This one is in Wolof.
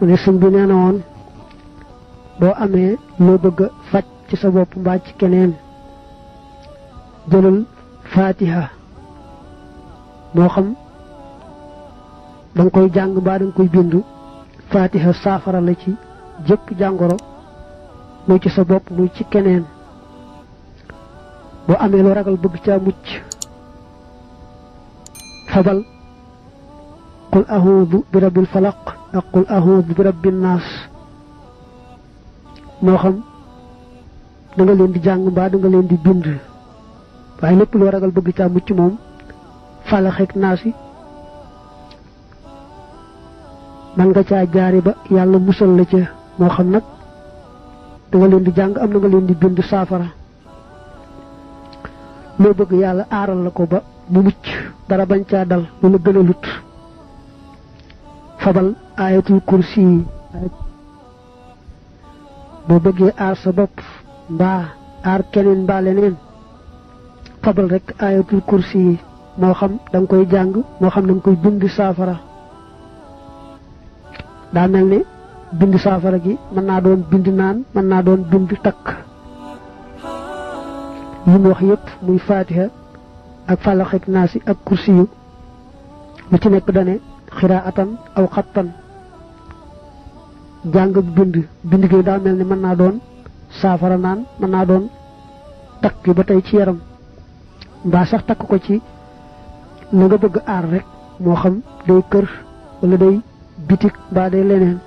ne sëñ bi nee na woon boo amee loo bëgg a faj ci sa bopp mbaa ci keneen jëlal fatiha moo xam danga koy jàng mbaa danga koy bind fatiha saafara la ci jëpp jàngoro muy ci sa bopp muy ci keneen boo amee loo ragal bëgg caa mucc fabal qul a'udhu bi rabbil falaq ak qul a'udhu bi rabbin nas moo xam da nga leen di jàng mbaa da nga leen di bind waaye lépp loo ragal bëgg caa mucc moom falax ak naas yi man nga caa jaari ba yàlla musal la ca moo xam nag da nga leen di jàng am na nga leen di bind saafara loo bëgg yàlla aaral la ko ba mu mucc dara bañ caa dal lu la gën a lut fabal ayatul kursi yi boo bëggee aar sa bopp mbaa aar keneen mbaa leneen fabal rek ayatul kursi yi moo xam da nga koy jàng moo xam da nga koy bind saafara daa mel ne bind saafara gi mën naa doon bind naan mën naa doon bind takk yi mu wax yépp muy fatiha ak falax ak naasi ak kursi yu lu ci nekk dane xiraatan aw xattan jàng bind gi daa mel ne mën naa doon saafara naan mën naa doon takk ba tey ci yaram mbaa sax takk ko ci la nga bëgg aar rek moo xam day kër wala day bitik mbaa day leneen